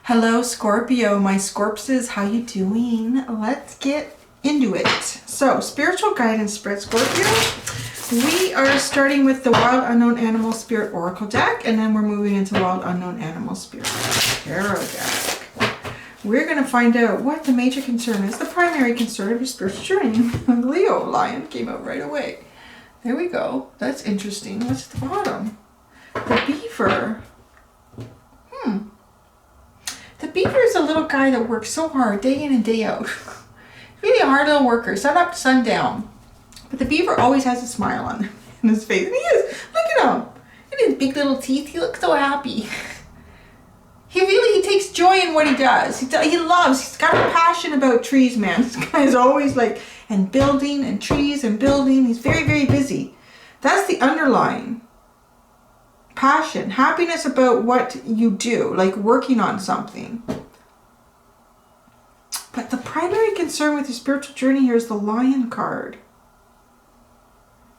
Hello Scorpio, my Scorpses, how you doing? Let's get into it. So, spiritual guidance spread, Scorpio. We are starting with the Wild Unknown Animal Spirit Oracle deck, and then we're moving into Wild Unknown Animal Spirit Tarot deck. We're going to find out what the major concern is, the primary concern of your spiritual journey. Leo Lion came out right away. There we go. That's interesting. What's at the bottom? The Beaver. The beaver is a little guy that works so hard day in and day out. Really a hard little worker, sun up to sundown. But the beaver always has a smile on his face. And he is. Look at him. Look at his big little teeth. He looks so happy. He takes joy in what he does. He's got a passion about trees, man. This guy is always like, and building and trees and building. He's very, very busy. That's the underlying passion, happiness about what you do, like working on something. But the primary concern with your spiritual journey here is the Lion card.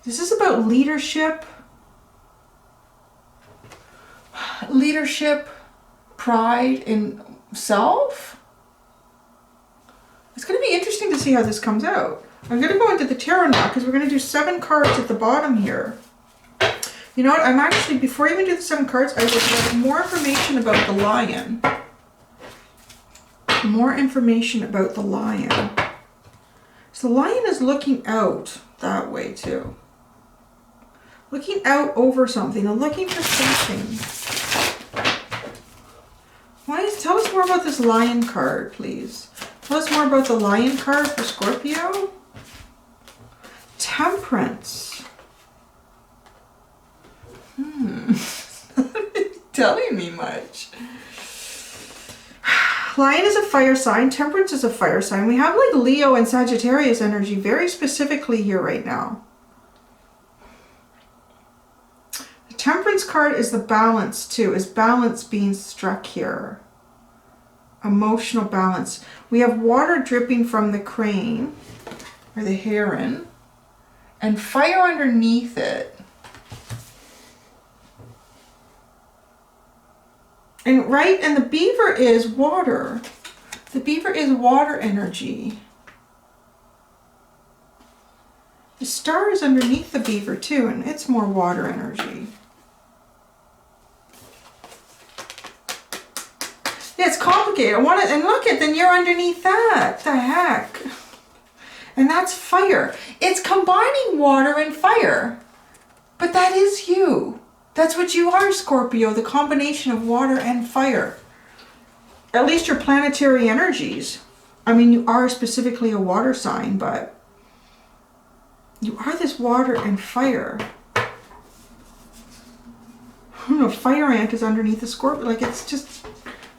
This is about leadership, pride in self. It's going to be interesting to see how this comes out. I'm going to go into the tarot now because we're going to do 7 cards at the bottom here. You know what, I'm actually, before I even do the 7 cards, I would like more information about the lion. More information about the lion. So the lion is looking out that way too. Looking out over something and looking for something. Tell us more about this lion card, please. Tell us more about the lion card for Scorpio. Temperance. Telling me much. Lion is a fire sign. Temperance is a fire sign. We have like Leo and Sagittarius energy very specifically here right now. The Temperance card is the balance too. Is balance being struck here? Emotional balance. We have water dripping from the crane or the heron and fire underneath it. And the beaver is water. The beaver is water energy. The star is underneath the beaver too, and it's more water energy. Yeah, it's complicated. And look at, then you're underneath that. The heck? And that's fire. It's combining water and fire. But that is you. That's what you are, Scorpio, the combination of water and fire. At least your planetary energies. I mean, you are specifically a water sign, but you are this water and fire. I don't know, fire ant is underneath the Scorpio. Like, it's just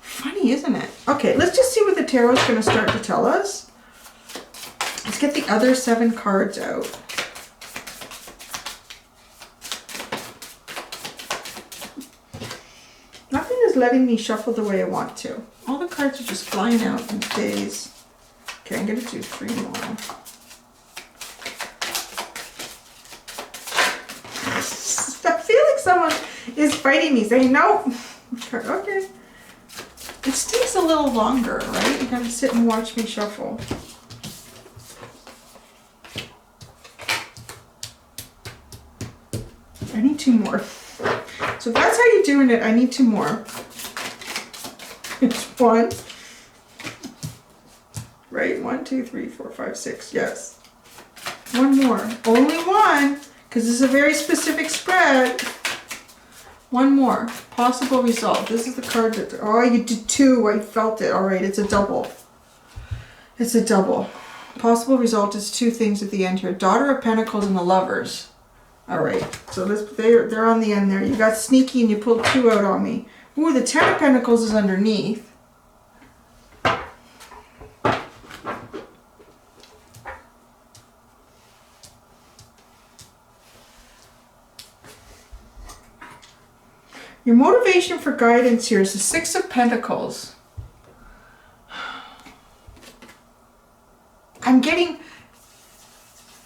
funny, isn't it? Okay, let's just see what the tarot is going to start to tell us. Let's get the other 7 cards out. Nothing is letting me shuffle the way I want to. All the cards are just flying out in days. Okay, I'm going to do 3 more. I feel like someone is fighting me, saying no. Okay. It takes a little longer, right? You got to sit and watch me shuffle. I need 2 more. So if that's how you're doing it, I need 2 more. It's 1. Right, 1, 2, 3, 4, 5, 6. Yes. 1 more. Only 1, because this is a very specific spread. 1 more. Possible result. This is the card that, oh, you did 2. I felt it. All right, it's a double. It's a double. Possible result is 2 things at the end here. Daughter of Pentacles and the Lovers. All right, so they're on the end there. You got sneaky and you pulled 2 out on me. Ooh, the 10 of Pentacles is underneath. Your motivation for guidance here is the 6 of Pentacles. I'm getting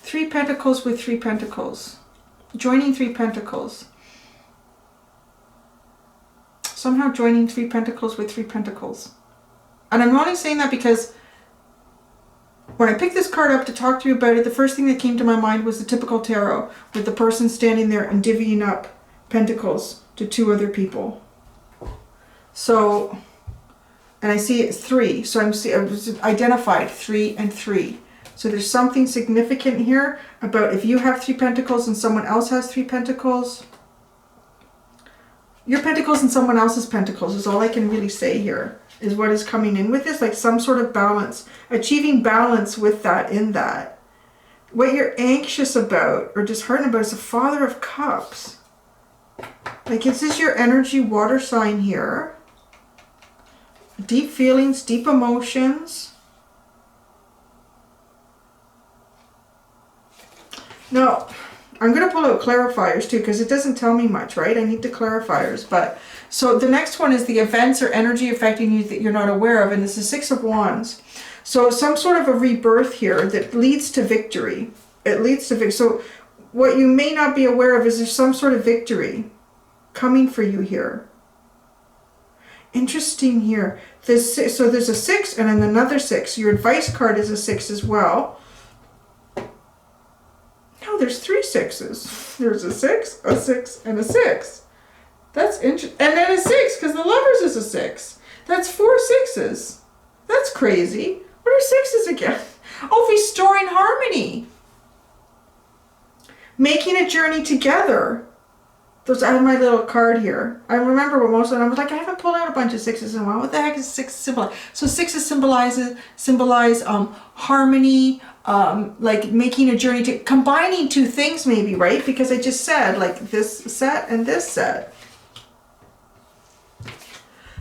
3 Pentacles with 3 Pentacles. Joining 3 Pentacles. Somehow joining 3 pentacles with 3 pentacles. And I'm only saying that because when I picked this card up to talk to you about it, the first thing that came to my mind was the typical tarot, with the person standing there and divvying up pentacles to 2 other people. So, and I see it's 3. So I've identified 3 and 3. So there's something significant here about if you have 3 pentacles and someone else has 3 pentacles. Your pentacles and someone else's pentacles is all I can really say here, is what is coming in with this, like some sort of balance, achieving balance with that, in that. What you're anxious about or disheartened about is the Father of Cups. Like, this is your energy water sign here. Deep feelings, deep emotions. Now, I'm going to pull out clarifiers too, because it doesn't tell me much, right? I need the clarifiers. But so the next one is the events or energy affecting you that you're not aware of, and this is 6 of Wands. So some sort of a rebirth here that leads to victory. It leads to victory. So what you may not be aware of is there's some sort of victory coming for you here. Interesting here. So there's a 6 and then another 6. Your advice card is a 6 as well. No, there's 3 6s. There's a 6, a 6, and a 6. That's interesting. And then a 6, because the Lovers is a 6. That's 4 6s. That's crazy. What are 6s again? Oh, restoring harmony. Making a journey together. I have my little card here. I remember what most of them, I was like, I haven't pulled out a bunch of 6s in a while. What the heck is 6 symbolize? So 6s symbolize harmony, like making a journey to combining 2 things maybe, right? Because I just said like this set and this set.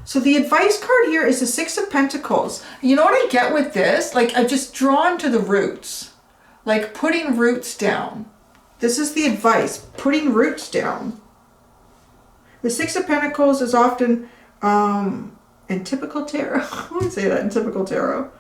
So the advice card here is the 6 of Pentacles. You know what I get with this? Like, I've just drawn to the roots, like putting roots down. This is the advice, putting roots down. The 6 of Pentacles is often in typical tarot. I wouldn't say that in typical tarot.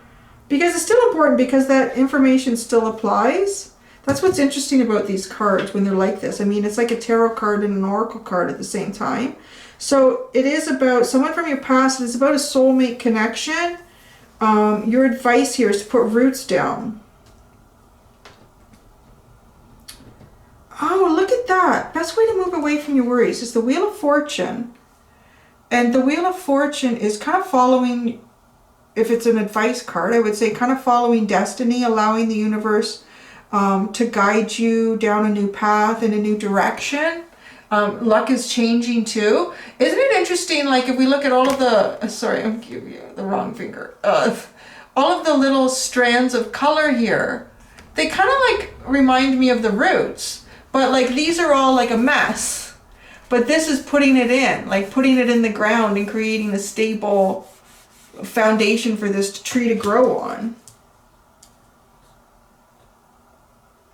Because it's still important, because that information still applies. That's what's interesting about these cards when they're like this. I mean, it's like a tarot card and an oracle card at the same time. So it is about someone from your past. It's about a soulmate connection. Your advice here is to put roots down. Oh, look at that. Best way to move away from your worries is the Wheel of Fortune. And the Wheel of Fortune is kind of following, if it's an advice card, I would say kind of following destiny, allowing the universe to guide you down a new path in a new direction. Luck is changing too. Isn't it interesting, like if we look at all of the, sorry, I'm giving you the wrong finger. All of the little strands of color here, they kind of like remind me of the roots. But like these are all like a mess. But this is putting it in, like putting it in the ground and creating a stable foundation for this tree to grow on.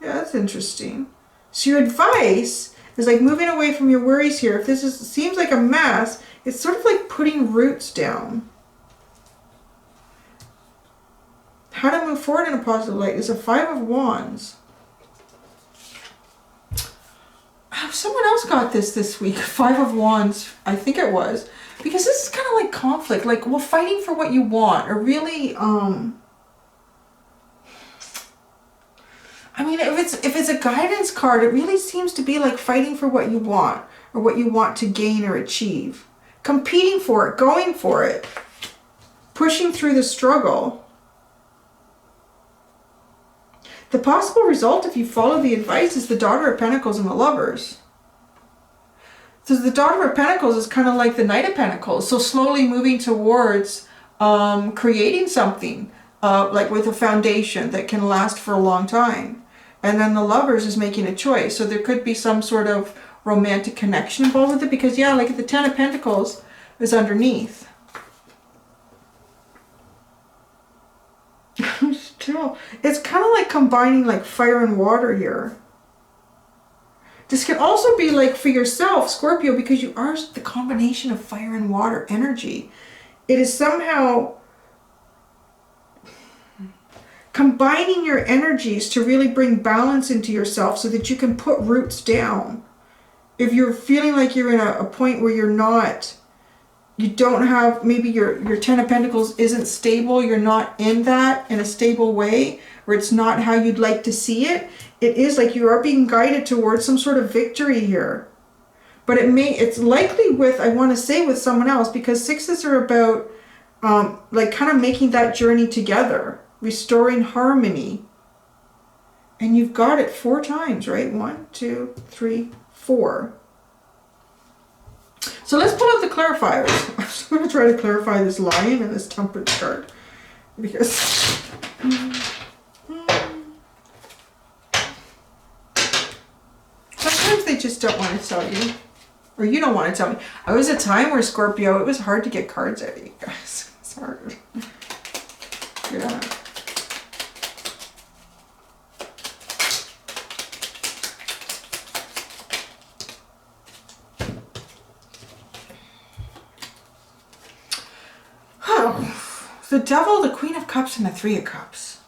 Yeah, that's interesting. So your advice is like moving away from your worries here. If this seems like a mess, it's sort of like putting roots down. How to move forward in a positive light is a 5 of Wands. Someone else got this week, 5 of Wands, I think it was. Because this is kind of like conflict, like, well, fighting for what you want, or really, I mean, if it's a guidance card, it really seems to be like fighting for what you want, or what you want to gain or achieve. Competing for it, going for it, pushing through the struggle. The possible result, if you follow the advice, is the Daughter of Pentacles and the Lovers. So the Daughter of Pentacles is kind of like the Knight of Pentacles. So slowly moving towards creating something, like with a foundation that can last for a long time. And then the Lovers is making a choice. So there could be some sort of romantic connection involved with it. Because yeah, like the 10 of Pentacles is underneath. It's kind of like combining like fire and water here. This can also be like for yourself, Scorpio, because you are the combination of fire and water energy. It is somehow combining your energies to really bring balance into yourself so that you can put roots down. If you're feeling like you're in a point where you're not you don't have, maybe your Ten of Pentacles isn't stable, you're not in that in a stable way, or it's not how you'd like to see it. It is like you are being guided towards some sort of victory here. But it's likely with, I want to say, with someone else, because sixes are about like kind of making that journey together, restoring harmony. And you've got it 4 times, right? 1, 2, 3, 4. So let's pull out the clarifiers. I'm just going to try to clarify this Lion and this Temperance card. Because... sometimes they just don't want to tell you. Or you don't want to tell me. I was a time where, Scorpio, it was hard to get cards out of you guys. It's hard. Yeah. The Devil, the Queen of Cups, and the Three of Cups.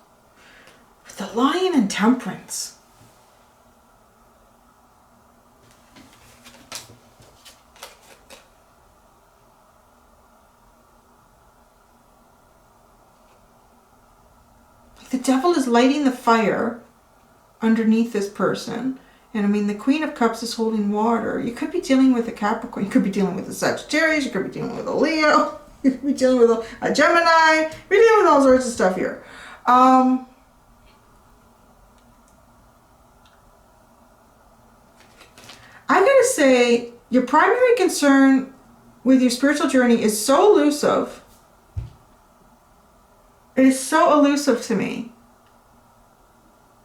With the Lion and Temperance. The Devil is lighting the fire underneath this person. And I mean, the Queen of Cups is holding water. You could be dealing with a Capricorn. You could be dealing with a Sagittarius. You could be dealing with a Leo. You could be dealing with a Gemini. You're dealing with all sorts of stuff here. I'm going to say your primary concern with your spiritual journey is so elusive. It is so elusive to me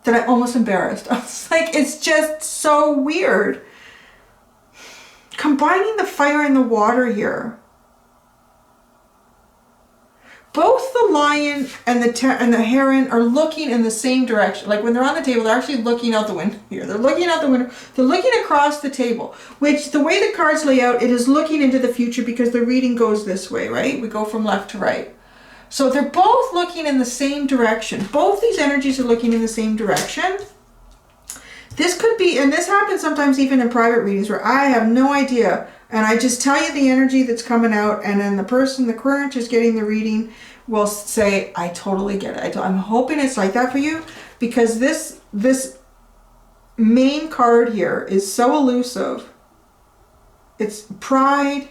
that I'm almost embarrassed. I was like, it's just so weird. Combining the fire and the water here. Both the Lion and the Heron are looking in the same direction. Like when they're on the table, they're actually looking out the window here. They're looking out the window. They're looking across the table, which the way the cards lay out, it is looking into the future because the reading goes this way, right? We go from left to right. So they're both looking in the same direction. Both these energies are looking in the same direction. This could be, and this happens sometimes even in private readings where I have no idea. And I just tell you the energy that's coming out, and then the person, the current who's getting the reading will say, I totally get it. I'm hoping it's like that for you, because this main card here is so elusive. It's pride.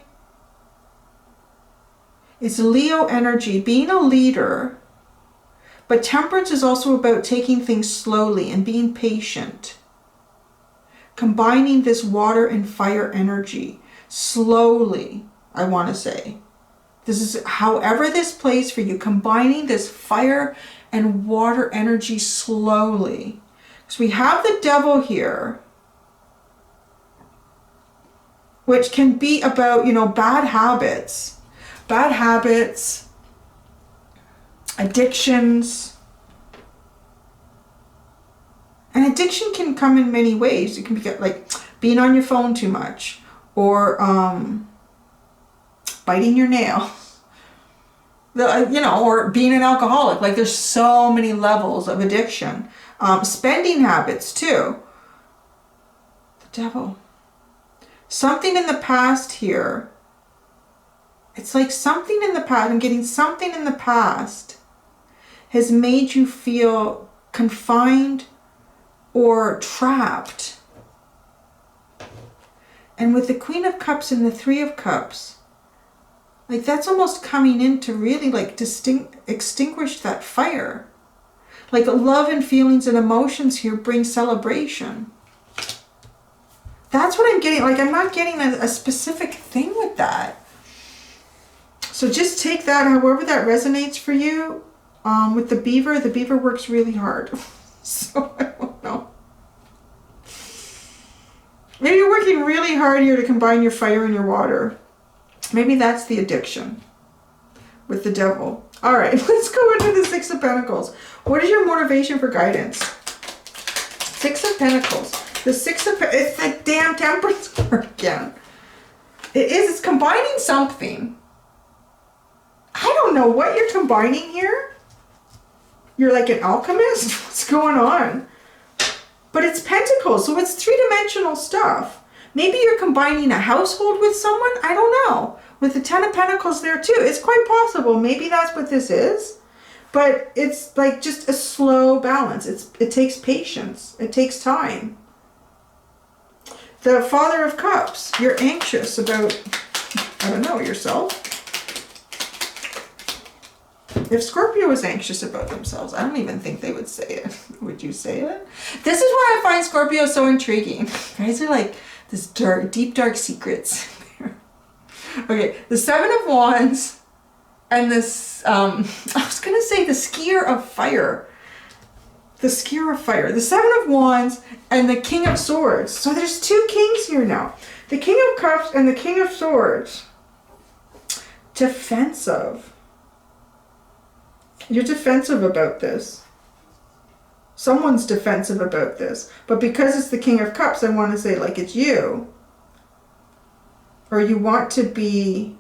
It's Leo energy, being a leader. But Temperance is also about taking things slowly and being patient. Combining this water and fire energy. Slowly, I want to say. This is however this plays for you, combining this fire and water energy slowly. So we have the Devil here, which can be about, bad habits, addictions. And addiction can come in many ways. It can be like being on your phone too much, or biting your nail, or being an alcoholic. Like there's so many levels of addiction. Spending habits too. The Devil. Something in the past here. It's like something in the past, I'm getting something in the past has made you feel confined or trapped. And with the Queen of Cups and the Three of Cups, like that's almost coming in to really like extinguish that fire. Like love and feelings and emotions here bring celebration. That's what I'm getting. Like I'm not getting a specific thing with that. So just take that however that resonates for you. With the beaver works really hard. So I don't know. Maybe you're working really hard here to combine your fire and your water. Maybe that's the addiction with the Devil. All right, let's go into the Six of Pentacles. What is your motivation for guidance? Six of Pentacles. The Six of Pentacles. It's the damn Temperance card again. It is. It's combining something. I don't know what you're combining here. You're like an alchemist? What's going on? But it's Pentacles, so it's three-dimensional stuff. Maybe you're combining a household with someone. I don't know. with the Ten of Pentacles there too. It's quite possible. Maybe that's what this is. But it's like just a slow balance. It takes patience. It takes time. The Father of Cups. You're anxious about, I don't know, yourself. If Scorpio was anxious about themselves, I don't even think they would say it. Would you say it? This is why I find Scorpio so intriguing. Guys are like this dark, deep, dark secrets. Okay, the Seven of Wands and this, I was going to say the Skier of Fire. The Skier of Fire. The Seven of Wands and the King of Swords. So there's two kings here now. The King of Cups and the King of Swords. Defensive. You're defensive about this. Someone's defensive about this. But because it's the King of Cups, I want to say like it's you. Or you want to be...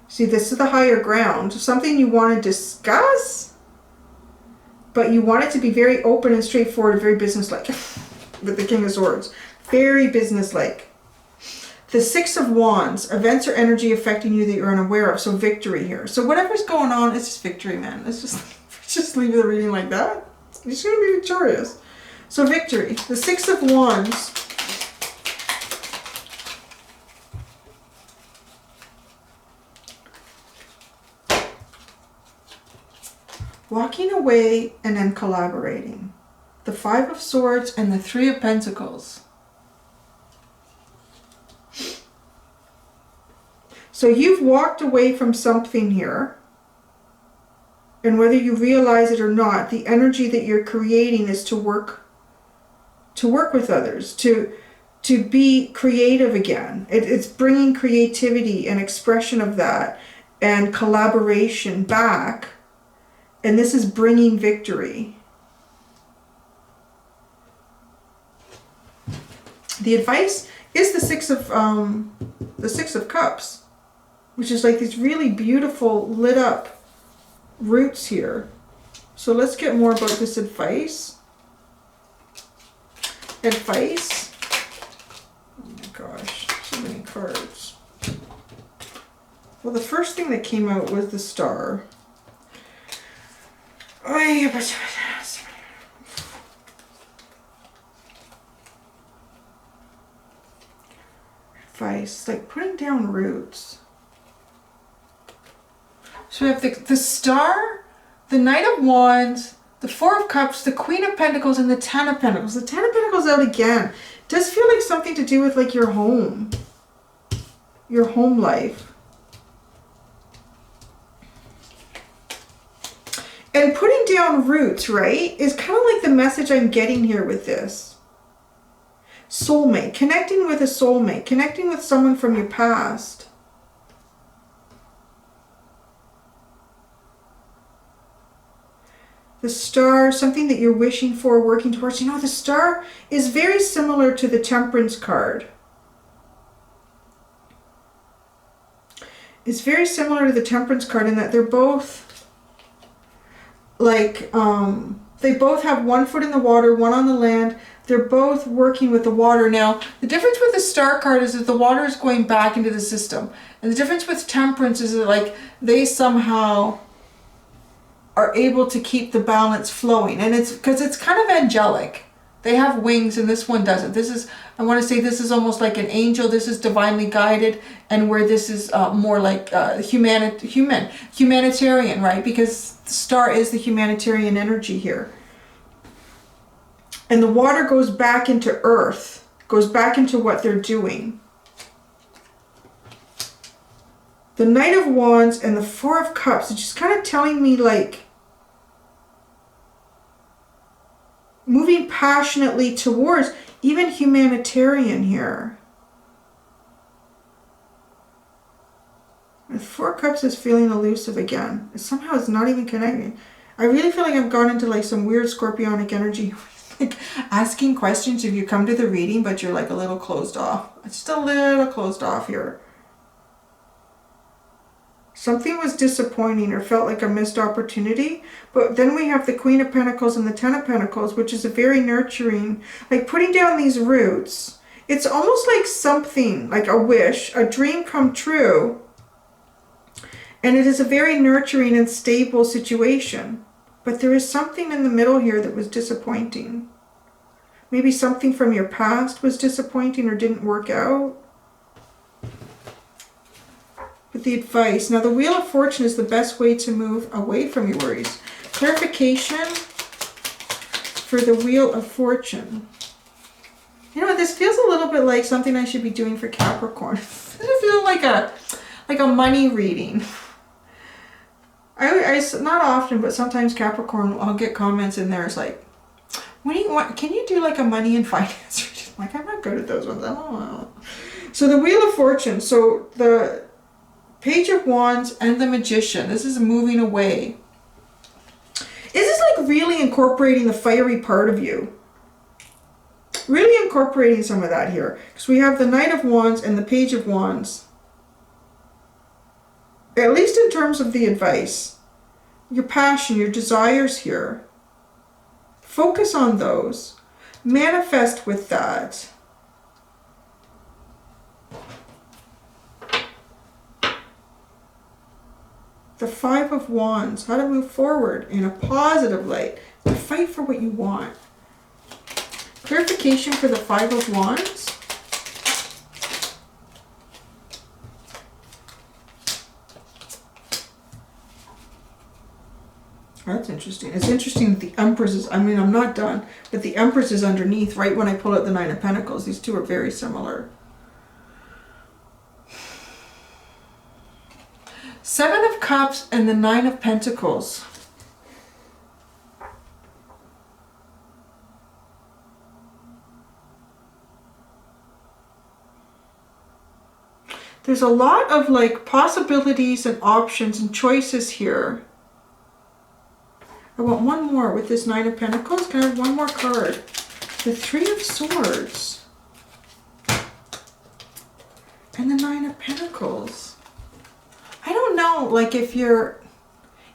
See, this is the higher ground. Something you want to discuss, but you want it to be very open and straightforward, very businesslike. With the King of Swords. Very businesslike. The Six of Wands, events or energy affecting you that you're unaware of. So victory here. So whatever's going on, it's just victory, man. Let's just leave the reading like that. You're just going to be victorious. So victory. The Six of Wands. Walking away and then collaborating. The Five of Swords and the Three of Pentacles. So you've walked away from something here, and whether you realize it or not, the energy that you're creating is to work with others, to be creative again. It's bringing creativity and expression of that and collaboration back, and this is bringing victory. The advice is the Six of Cups. Which is like these really beautiful lit up roots here. So let's get more about this advice. Advice. Oh my gosh, so many cards. Well, the first thing that came out was the Star. Advice, like putting down roots. So we have the Star, the Knight of Wands, the Four of Cups, the Queen of Pentacles, and the Ten of Pentacles. The Ten of Pentacles out again. It does feel like something to do with like your home life. And putting down roots, right, is kind of like the message I'm getting here with this. Soulmate, connecting with a soulmate, connecting with someone from your past. The Star, something that you're wishing for, working towards. You know, the Star is very similar to the Temperance card. It's very similar to the Temperance card in that they're both like, they both have one foot in the water, one on the land. They're both working with the water. Now, the difference with the Star card is that the water is going back into the system. And the difference with Temperance is that like they somehow are able to keep the balance flowing, and it's because it's kind of angelic. They have wings and this one doesn't. This is, I want to say this is almost like an angel. This is divinely guided, and where this is more like humanitarian, right? Because the Star is the humanitarian energy here. And the water goes back into earth, goes back into what they're doing. The Knight of Wands and the Four of Cups, it's just kind of telling me like moving passionately towards even humanitarian here. The Four of Cups is feeling elusive again. Somehow it's not even connecting. I really feel like I've gone into like some weird scorpionic energy. Like asking questions if you come to the reading, but you're like a little closed off. It's just a little closed off here. Something was disappointing or felt like a missed opportunity. But then we have the Queen of Pentacles and the Ten of Pentacles, which is a very nurturing, like putting down these roots. It's almost like something, like a wish, a dream come true. And it is a very nurturing and stable situation. But there is something in the middle here that was disappointing. Maybe something from your past was disappointing or didn't work out. But the advice. Now, the Wheel of Fortune is the best way to move away from your worries. Clarification for the Wheel of Fortune. You know what? This feels a little bit like something I should be doing for Capricorn. Does it feel like a money reading? I not often, but sometimes Capricorn, I'll get comments in there. It's like, what do you want? Can you do like a money and finance reading? Like, I'm not good at those ones. I don't know. So the Wheel of Fortune. So the Page of Wands and the Magician. This is moving away. Is this like really incorporating the fiery part of you? Really incorporating some of that here. Because we have the Knight of Wands and the Page of Wands. At least in terms of the advice. Your passion, your desires here. Focus on those. Manifest with that. The Five of Wands. How to move forward in a positive light. To fight for what you want. Clarification for the Five of Wands. That's interesting. It's interesting that the Empress is, I mean, I'm not done, but the Empress is underneath right when I pull out the Nine of Pentacles. These two are very similar. Seven of Cups and the Nine of Pentacles. There's a lot of like possibilities and options and choices here. I want one more with this Nine of Pentacles. Can I have one more card? The Three of Swords. And the Nine of Pentacles. I don't know, like if you're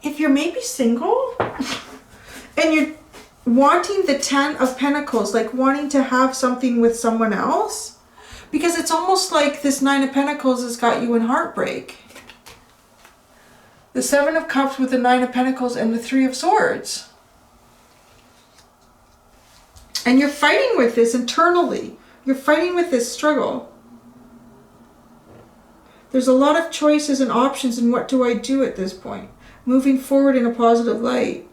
maybe single and you're wanting the Ten of Pentacles, like wanting to have something with someone else, because it's almost like this Nine of Pentacles has got you in heartbreak. The Seven of Cups with the Nine of Pentacles and the Three of Swords. And you're fighting with this internally. You're fighting with this struggle. There's a lot of choices and options and what do I do at this point? Moving forward in a positive light.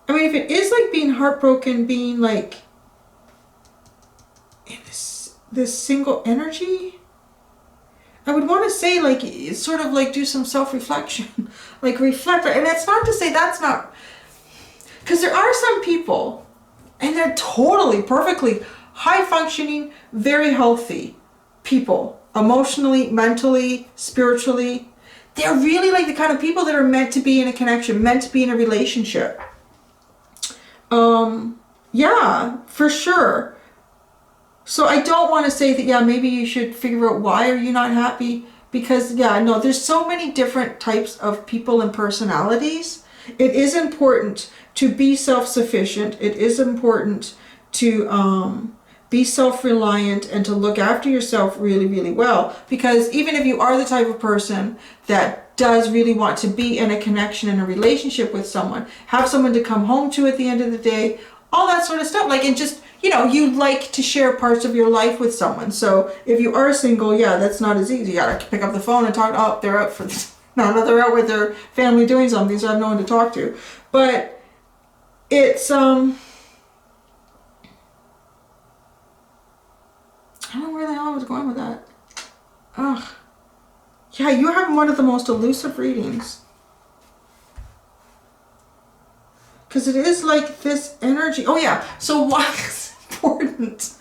I mean, if it is like being heartbroken, being like in this single energy, I would want to say like, sort of like do some self-reflection, like reflect. And it's not to say that's not, because there are some people and they're totally, perfectly high-functioning, very healthy people, emotionally, mentally, spiritually. They're really like the kind of people that are meant to be in a connection, meant to be in a relationship. Yeah, for sure. So I don't want to say that, yeah, maybe you should figure out why are you not happy, because yeah, no, there's so many different types of people and personalities. It is important to be self-sufficient. It is important to be self-reliant and to look after yourself really, really well. Because even if you are the type of person that does really want to be in a connection, in a relationship with someone, have someone to come home to at the end of the day, all that sort of stuff, like, and just, you know, you like to share parts of your life with someone. So if you are single, yeah, that's not as easy. You gotta pick up the phone and talk, oh, they're out for this. No, they're out with their family doing something, so I have no one to talk to. But it's, I don't know where the hell I was going with that. Ugh. Yeah, you're having one of the most elusive readings. Because it is like this energy. Oh yeah, so why it's important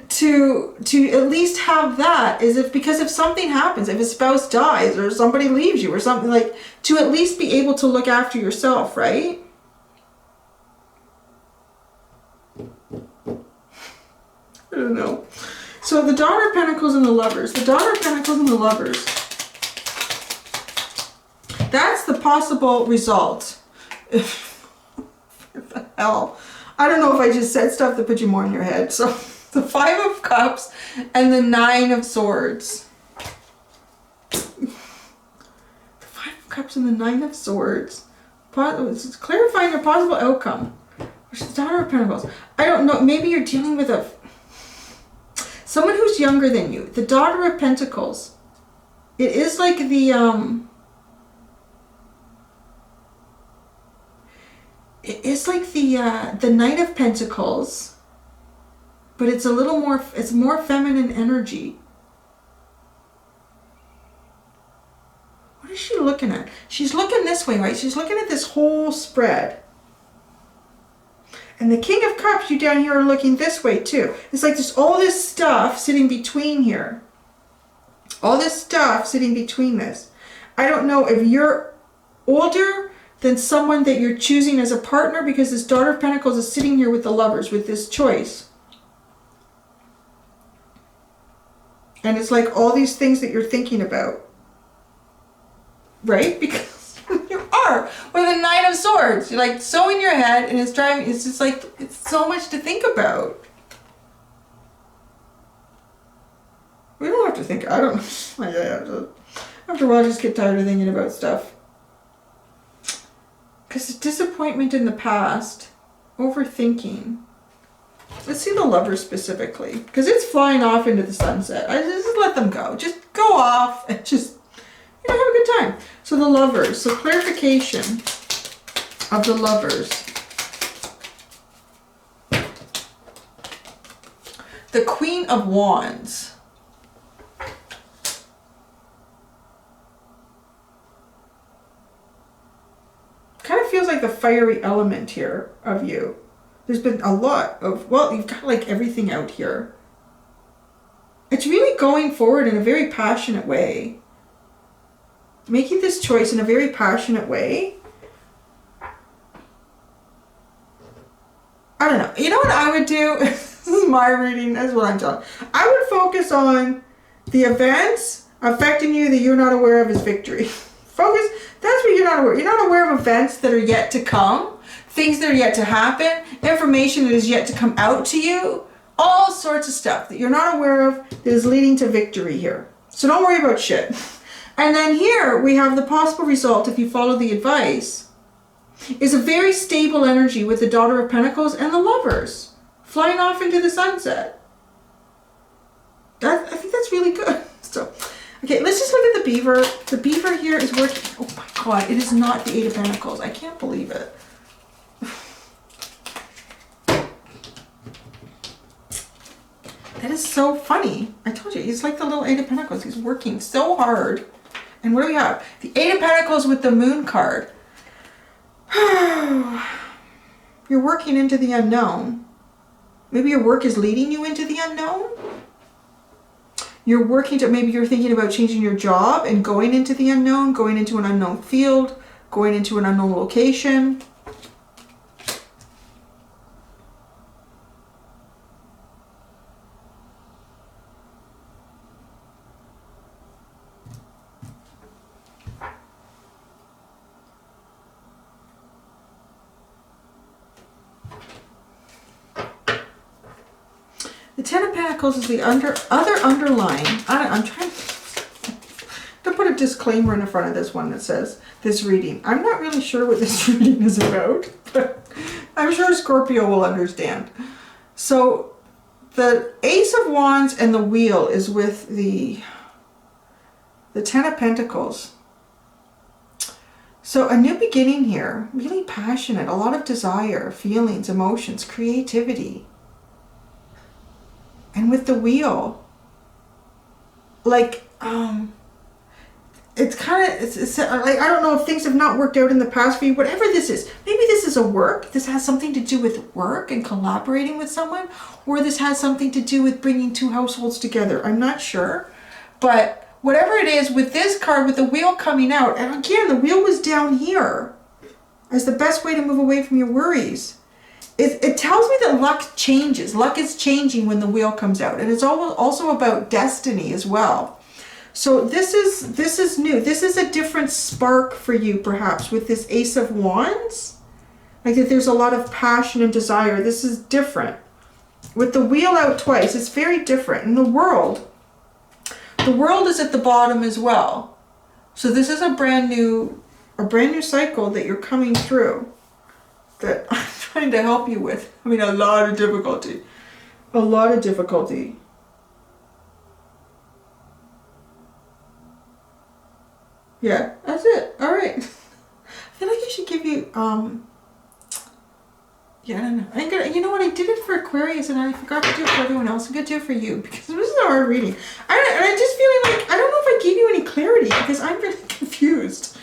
to at least have that is because if something happens, if a spouse dies or somebody leaves you or something, like to at least be able to look after yourself, right? I don't know. So the Daughter of Pentacles and the Lovers. The Daughter of Pentacles and the Lovers. That's the possible result. What the hell? I don't know if I just said stuff that put you more in your head. So The Five of Cups and the Nine of Swords. The Five of Cups and the Nine of Swords. It's clarifying a possible outcome. Which is the Daughter of Pentacles. I don't know. Maybe you're dealing with someone who's younger than you. The Daughter of Pentacles. It is like the it is like the Knight of Pentacles, but it's a little more, it's more feminine energy. What is she looking at? She's looking this way, right? She's looking at this whole spread. And the King of Cups, you down here are looking this way too. It's like there's all this stuff sitting between here. All this stuff sitting between this. I don't know if you're older than someone that you're choosing as a partner, because this Daughter of Pentacles is sitting here with the Lovers, with this choice. And it's like all these things that you're thinking about. Right? Because you are. With the Nine of Swords. You're like so in your head, and it's driving, it's just like, it's so much to think about. We don't have to think, I don't, after a while I just get tired of thinking about stuff. Because disappointment in the past, overthinking. Let's see the Lovers specifically, because it's flying off into the sunset. I just let them go. Just go off and just, have a good time. So the Lovers, so clarification of the Lovers. The Queen of Wands. Kind of feels like the fiery element here of you. There's been a lot of, well, you've got like everything out here. It's really going forward in a very passionate way. Making this choice in a very passionate way. I don't know. You know what I would do? This is my reading. That's what I'm telling. I would focus on the events affecting you that you're not aware of as victory. Focus. That's what you're not aware. You're not aware of events that are yet to come, things that are yet to happen, information that is yet to come out to you, all sorts of stuff that you're not aware of that is leading to victory here. So don't worry about shit. And then here we have the possible result, if you follow the advice, is a very stable energy with the Daughter of Pentacles and the Lovers flying off into the sunset. I think that's really good. So, okay, let's just look at the Beaver. The Beaver here is working. Oh my God, it is not the Eight of Pentacles. I can't believe it. That is so funny. I told you, he's like the little Eight of Pentacles. He's working so hard. And what do we have? The Eight of Pentacles with the Moon card. You're working into the unknown. Maybe your work is leading you into the unknown. You're working to, maybe you're thinking about changing your job and going into the unknown, going into an unknown field, going into an unknown location. The Ten of Pentacles is the other underlying. I'm trying to put a disclaimer in the front of this one that says this reading. I'm not really sure what this reading is about, but I'm sure Scorpio will understand. So the Ace of Wands and the Wheel is with the Ten of Pentacles. So a new beginning here, really passionate, a lot of desire, feelings, emotions, creativity. And with the Wheel, like, it's kind of, it's like, I don't know if things have not worked out in the past for you, whatever this is. Maybe this is a work. This has something to do with work and collaborating with someone, or this has something to do with bringing two households together. I'm not sure. But whatever it is, with this card, with the Wheel coming out, and again, the Wheel was down here as the best way to move away from your worries. It tells me that luck changes. Luck is changing when the Wheel comes out. And it's also about destiny as well. So this is new. This is a different spark for you, perhaps, with this Ace of Wands. Like that there's a lot of passion and desire. This is different. with the wheel out twice, it's very different. And the world is at the bottom as well. So this is a brand new cycle that you're coming through that I'm trying to help you with. I mean, a lot of difficulty. A lot of difficulty. Yeah, that's it. All right. I feel like I should give you, yeah, I don't know. You know what? I did it for Aquarius and I forgot to do it for everyone else. I'm going to do it for you because this is a hard reading. I'm just feeling like, I don't know if I gave you any clarity because I'm really confused.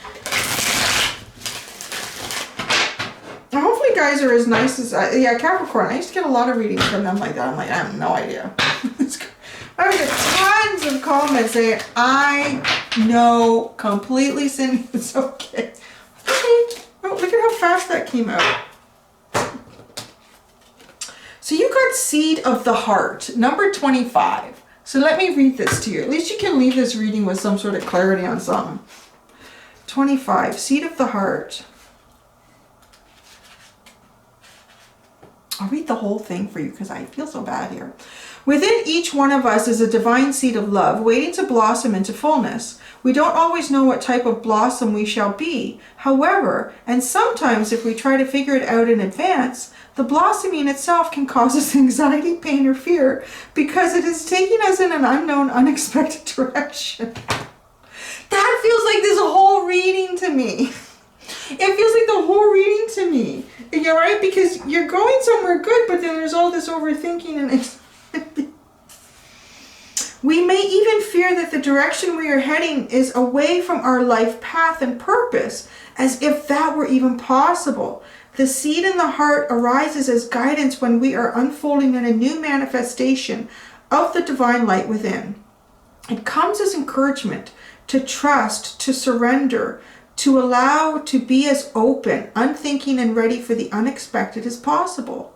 Hopefully guys are as nice as, yeah, Capricorn. I used to get a lot of readings from them like that. I'm like, I have no idea. I would get tons of comments saying, I know completely, Cindy, it's okay. Okay. Oh, look at how fast that came out. So you got Seed of the Heart, number 25. So let me read this to you. At least you can leave this reading with some sort of clarity on something. 25, Seed of the Heart. I'll read the whole thing for you because I feel so bad here. Within each one of us is a divine seed of love waiting to blossom into fullness. We don't always know what type of blossom we shall be. However, and sometimes if we try to figure it out in advance, the blossoming itself can cause us anxiety, pain, or fear because it is taking us in an unknown, unexpected direction. That feels like this whole reading to me. It feels like the whole reading to me. You're right, because you're going somewhere good, but then there's all this overthinking and it's... We may even fear that the direction we are heading is away from our life path and purpose, as if that were even possible. The seed in the heart arises as guidance when we are unfolding in a new manifestation of the divine light within. It comes as encouragement to trust, to surrender, to allow, to be as open, unthinking, and ready for the unexpected as possible.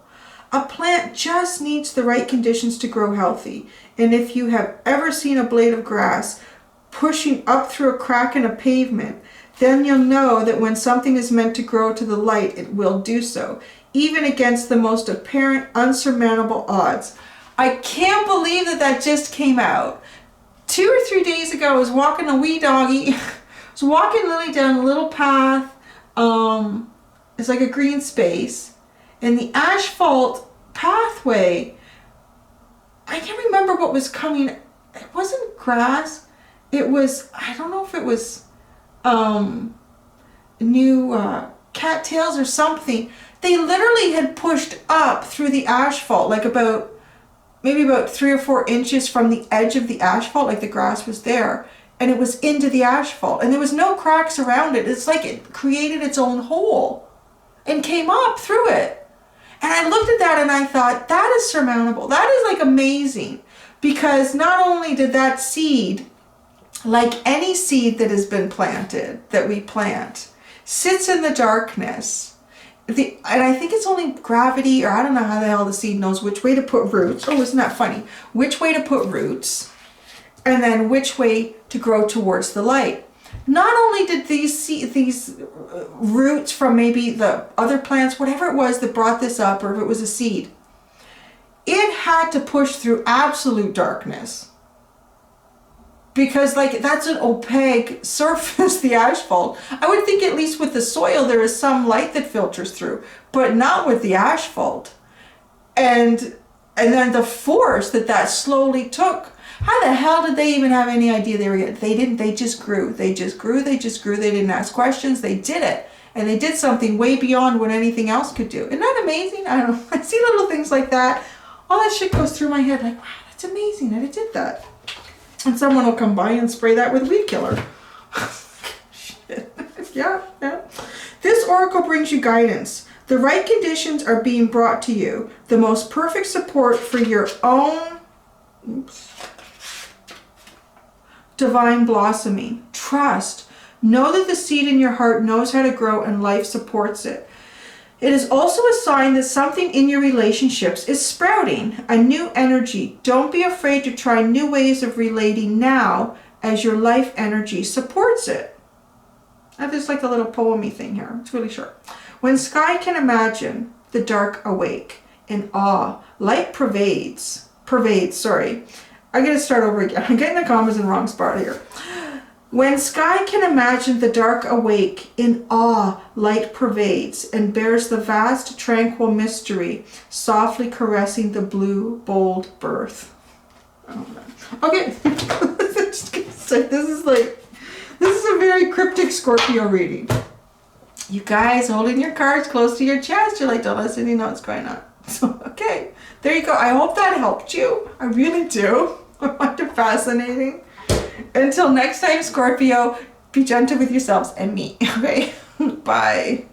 A plant just needs the right conditions to grow healthy. And if you have ever seen a blade of grass pushing up through a crack in a pavement, then you'll know that when something is meant to grow to the light, it will do so, even against the most apparent, unsurmountable odds. I can't believe that that just came out. 2 or 3 days ago, I was walking a wee doggy. I was walking Lily down a little path. It's like a green space. And the asphalt pathway, I can't remember what was coming. It wasn't grass. It was, I don't know if it was new cattails or something. They literally had pushed up through the asphalt, like maybe about 3 or 4 inches from the edge of the asphalt, like the grass was there. And it was into the asphalt. And there was no cracks around it. It's like it created its own hole and came up through it. And I looked at that and I thought, that is surmountable. That is like amazing. Because not only did that seed, like any seed that has been planted, that we plant, sits in the darkness. And I think it's only gravity, or I don't know how the hell the seed knows which way to put roots. Oh, isn't that funny? Which way to put roots, and then which way to grow towards the light. Not only did these roots from maybe the other plants, whatever it was that brought this up, or if it was a seed, it had to push through absolute darkness. Because like that's an opaque surface, the asphalt. I would think at least with the soil there is some light that filters through, but not with the asphalt. And then the force that slowly took. How the hell did they even have any idea they were getting? They didn't. They just grew. They just grew. They just grew. They didn't ask questions. They did it. And they did something way beyond what anything else could do. Isn't that amazing? I don't know. I see little things like that. All that shit goes through my head like, wow, that's amazing that it did that. And someone will come by and spray that with weed killer. Shit. Yeah. This oracle brings you guidance. The right conditions are being brought to you. The most perfect support for your own... divine blossoming. Trust. Know that the seed in your heart knows how to grow and life supports it. It is also a sign that something in your relationships is sprouting, a new energy. Don't be afraid to try new ways of relating now as your life energy supports it. There's like a little poem-y thing here. It's really short. When sky can imagine, the dark awake. in awe. Light pervades, sorry. I gotta start over again. I'm getting the commas in the wrong spot here. When sky can imagine the dark awake, in awe light pervades and bears the vast tranquil mystery, softly caressing the blue bold birth. Oh, okay, this is a very cryptic Scorpio reading. You guys holding your cards close to your chest. You're like, don't listen, you know what's going on. So, okay, there you go. I hope that helped you. I really do. I find it fascinating. Until next time, Scorpio, be gentle with yourselves and me. Okay, bye.